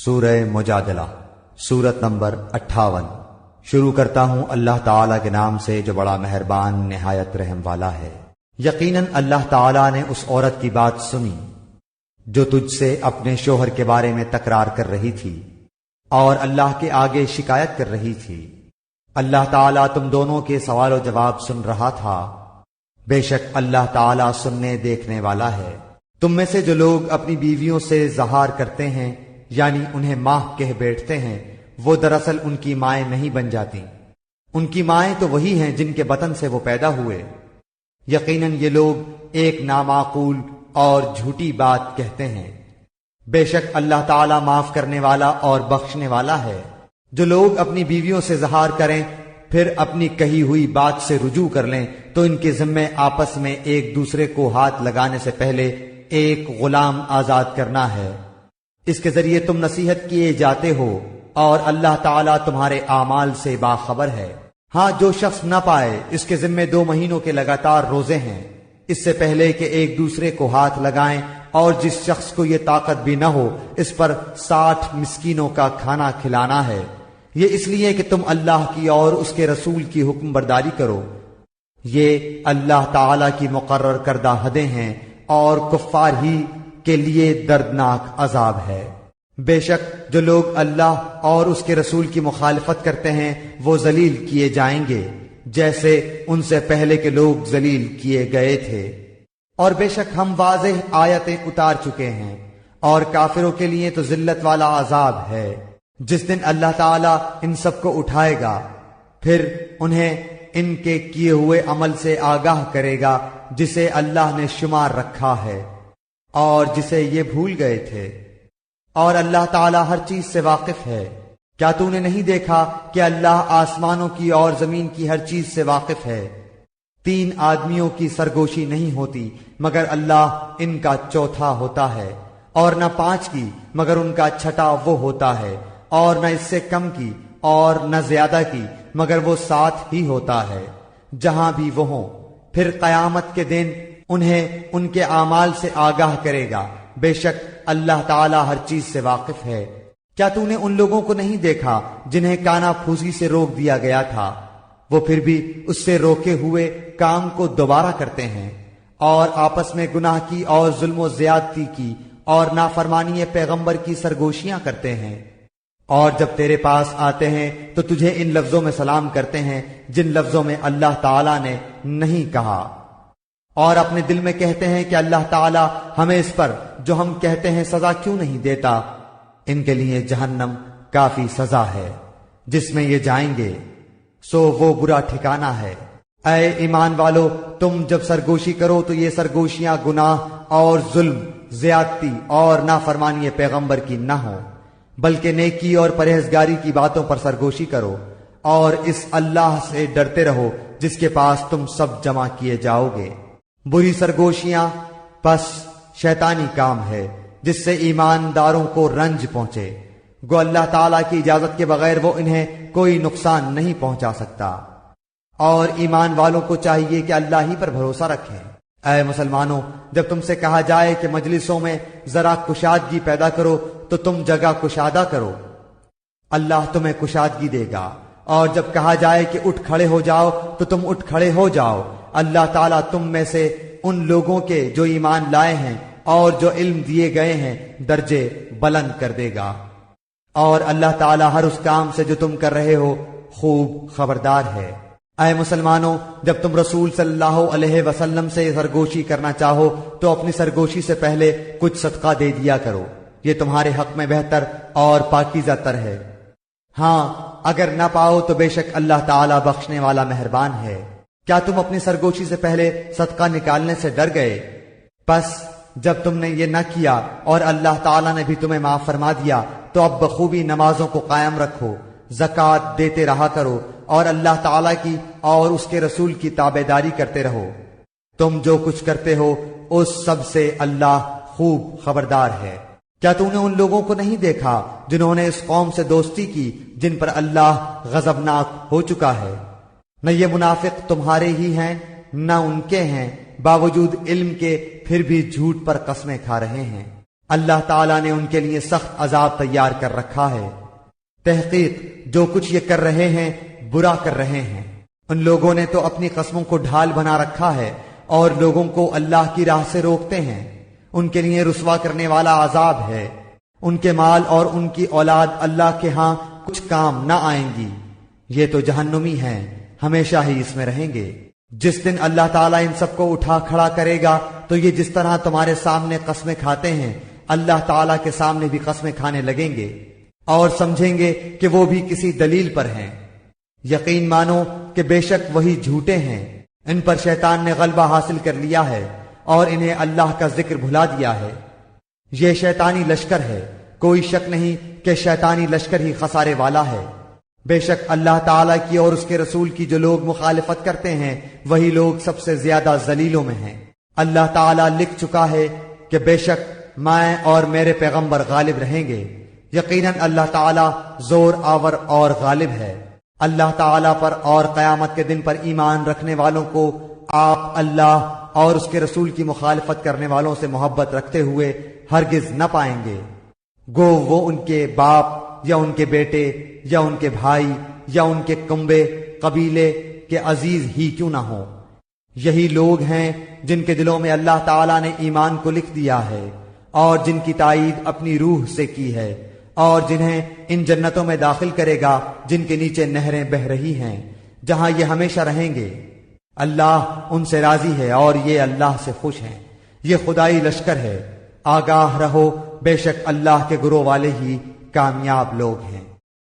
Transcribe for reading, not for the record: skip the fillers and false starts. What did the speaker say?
سورہ مجادلہ سورت نمبر 58۔ شروع کرتا ہوں اللہ تعالیٰ کے نام سے جو بڑا مہربان نہایت رحم والا ہے۔ یقیناً اللہ تعالیٰ نے اس عورت کی بات سنی جو تجھ سے اپنے شوہر کے بارے میں تکرار کر رہی تھی اور اللہ کے آگے شکایت کر رہی تھی۔ اللہ تعالیٰ تم دونوں کے سوال و جواب سن رہا تھا۔ بے شک اللہ تعالیٰ سننے دیکھنے والا ہے۔ تم میں سے جو لوگ اپنی بیویوں سے زہار کرتے ہیں یعنی انہیں ماں کہہ بیٹھتے ہیں، وہ دراصل ان کی مائیں نہیں بن جاتی، ان کی مائیں تو وہی ہیں جن کے بطن سے وہ پیدا ہوئے۔ یقیناً یہ لوگ ایک نامعقول اور جھوٹی بات کہتے ہیں۔ بے شک اللہ تعالیٰ معاف کرنے والا اور بخشنے والا ہے۔ جو لوگ اپنی بیویوں سے زہار کریں پھر اپنی کہی ہوئی بات سے رجوع کر لیں تو ان کے ذمے آپس میں ایک دوسرے کو ہاتھ لگانے سے پہلے ایک غلام آزاد کرنا ہے۔ اس کے ذریعے تم نصیحت کیے جاتے ہو اور اللہ تعالیٰ تمہارے اعمال سے باخبر ہے۔ ہاں، جو شخص نہ پائے اس کے ذمے 2 مہینوں کے لگاتار روزے ہیں، اس سے پہلے کہ ایک دوسرے کو ہاتھ لگائیں، اور جس شخص کو یہ طاقت بھی نہ ہو اس پر 60 مسکینوں کا کھانا کھلانا ہے۔ یہ اس لیے کہ تم اللہ کی اور اس کے رسول کی حکم برداری کرو۔ یہ اللہ تعالیٰ کی مقرر کردہ حدیں ہیں اور کفار ہی کے لیے دردناک عذاب ہے۔ بے شک جو لوگ اللہ اور اس کے رسول کی مخالفت کرتے ہیں وہ ذلیل کیے جائیں گے جیسے ان سے پہلے کے لوگ ذلیل کیے گئے تھے۔ اور بے شک ہم واضح آیتیں اتار چکے ہیں، اور کافروں کے لیے تو ذلت والا عذاب ہے جس دن اللہ تعالیٰ ان سب کو اٹھائے گا، پھر انہیں ان کے کیے ہوئے عمل سے آگاہ کرے گا جسے اللہ نے شمار رکھا ہے اور جسے یہ بھول گئے تھے۔ اور اللہ تعالیٰ ہر چیز سے واقف ہے۔ کیا تو نے نہیں دیکھا کہ اللہ آسمانوں کی اور زمین کی ہر چیز سے واقف ہے؟ 3 آدمیوں کی سرگوشی نہیں ہوتی مگر اللہ ان کا چوتھا ہوتا ہے، اور نہ 5 کی مگر ان کا چھٹا وہ ہوتا ہے، اور نہ اس سے کم کی اور نہ زیادہ کی مگر وہ 7 ہی ہوتا ہے، جہاں بھی وہ ہوں۔ پھر قیامت کے دن انہیں ان کے اعمال سے آگاہ کرے گا۔ بے شک اللہ تعالیٰ ہر چیز سے واقف ہے۔ کیا تو نے ان لوگوں کو نہیں دیکھا جنہیں کانا پھوسی سے روک دیا گیا تھا، وہ پھر بھی اس سے روکے ہوئے کام کو دوبارہ کرتے ہیں، اور آپس میں گناہ کی اور ظلم و زیادتی کی اور نافرمانی پیغمبر کی سرگوشیاں کرتے ہیں۔ اور جب تیرے پاس آتے ہیں تو تجھے ان لفظوں میں سلام کرتے ہیں جن لفظوں میں اللہ تعالیٰ نے نہیں کہا، اور اپنے دل میں کہتے ہیں کہ اللہ تعالیٰ ہمیں اس پر جو ہم کہتے ہیں سزا کیوں نہیں دیتا۔ ان کے لیے جہنم کافی سزا ہے جس میں یہ جائیں گے، سو وہ برا ٹھکانہ ہے۔ اے ایمان والو، تم جب سرگوشی کرو تو یہ سرگوشیاں گناہ اور ظلم، زیادتی اور نافرمانی پیغمبر کی نہ ہو، بلکہ نیکی اور پرہیزگاری کی باتوں پر سرگوشی کرو، اور اس اللہ سے ڈرتے رہو جس کے پاس تم سب جمع کیے جاؤ گے۔ بری سرگوشیاں پس شیطانی کام ہے جس سے ایمانداروں کو رنج پہنچے، گو اللہ تعالیٰ کی اجازت کے بغیر وہ انہیں کوئی نقصان نہیں پہنچا سکتا۔ اور ایمان والوں کو چاہیے کہ اللہ ہی پر بھروسہ رکھیں۔ اے مسلمانوں، جب تم سے کہا جائے کہ مجلسوں میں ذرا کشادگی پیدا کرو تو تم جگہ کشادہ کرو، اللہ تمہیں کشادگی دے گا۔ اور جب کہا جائے کہ اٹھ کھڑے ہو جاؤ تو تم اٹھ کھڑے ہو جاؤ، اللہ تعالیٰ تم میں سے ان لوگوں کے جو ایمان لائے ہیں اور جو علم دیے گئے ہیں درجے بلند کر دے گا، اور اللہ تعالیٰ ہر اس کام سے جو تم کر رہے ہو خوب خبردار ہے۔ اے مسلمانوں، جب تم رسول صلی اللہ علیہ وسلم سے سرگوشی کرنا چاہو تو اپنی سرگوشی سے پہلے کچھ صدقہ دے دیا کرو، یہ تمہارے حق میں بہتر اور پاکیزہ تر ہے۔ ہاں، اگر نہ پاؤ تو بے شک اللہ تعالیٰ بخشنے والا مہربان ہے۔ کیا تم اپنی سرگوشی سے پہلے صدقہ نکالنے سے ڈر گئے؟ پس جب تم نے یہ نہ کیا اور اللہ تعالیٰ نے بھی تمہیں معاف فرما دیا تو اب بخوبی نمازوں کو قائم رکھو، زکوٰۃ دیتے رہا کرو، اور اللہ تعالیٰ کی اور اس کے رسول کی تابعداری کرتے رہو۔ تم جو کچھ کرتے ہو اس سب سے اللہ خوب خبردار ہے۔ کیا تو نے ان لوگوں کو نہیں دیکھا جنہوں نے اس قوم سے دوستی کی جن پر اللہ غضبناک ہو چکا ہے؟ نہ یہ منافق تمہارے ہی ہیں نہ ان کے ہیں، باوجود علم کے پھر بھی جھوٹ پر قسمیں کھا رہے ہیں۔ اللہ تعالیٰ نے ان کے لیے سخت عذاب تیار کر رکھا ہے۔ تحقیق جو کچھ یہ کر رہے ہیں برا کر رہے ہیں۔ ان لوگوں نے تو اپنی قسموں کو ڈھال بنا رکھا ہے اور لوگوں کو اللہ کی راہ سے روکتے ہیں۔ ان کے لیے رسوا کرنے والا عذاب ہے۔ ان کے مال اور ان کی اولاد اللہ کے ہاں کچھ کام نہ آئیں گی۔ یہ تو جہنمی ہیں، ہمیشہ ہی اس میں رہیں گے۔ جس دن اللہ تعالیٰ ان سب کو اٹھا کھڑا کرے گا تو یہ جس طرح تمہارے سامنے قسمیں کھاتے ہیں اللہ تعالیٰ کے سامنے بھی قسمیں کھانے لگیں گے اور سمجھیں گے کہ وہ بھی کسی دلیل پر ہیں۔ یقین مانو کہ بے شک وہی جھوٹے ہیں۔ ان پر شیطان نے غلبہ حاصل کر لیا ہے اور انہیں اللہ کا ذکر بھلا دیا ہے۔ یہ شیطانی لشکر ہے، کوئی شک نہیں کہ شیطانی لشکر ہی خسارے والا ہے۔ بے شک اللہ تعالیٰ کی اور اس کے رسول کی جو لوگ مخالفت کرتے ہیں وہی لوگ سب سے زیادہ ذلیلوں میں ہیں۔ اللہ تعالیٰ لکھ چکا ہے کہ بے شک میں اور میرے پیغمبر غالب رہیں گے۔ یقیناً اللہ تعالیٰ زور آور اور غالب ہے۔ اللہ تعالیٰ پر اور قیامت کے دن پر ایمان رکھنے والوں کو آپ اللہ اور اس کے رسول کی مخالفت کرنے والوں سے محبت رکھتے ہوئے ہرگز نہ پائیں گے، گو وہ ان کے باپ یا ان کے بیٹے یا ان کے بھائی یا ان کے کنبے قبیلے کے عزیز ہی کیوں نہ ہوں۔ یہی لوگ ہیں جن کے دلوں میں اللہ تعالیٰ نے ایمان کو لکھ دیا ہے اور جن کی تائید اپنی روح سے کی ہے، اور جنہیں ان جنتوں میں داخل کرے گا جن کے نیچے نہریں بہہ رہی ہیں، جہاں یہ ہمیشہ رہیں گے۔ اللہ ان سے راضی ہے اور یہ اللہ سے خوش ہیں۔ یہ خدائی لشکر ہے، آگاہ رہو، بے شک اللہ کے گروہ والے ہی کامیاب لوگ ہیں۔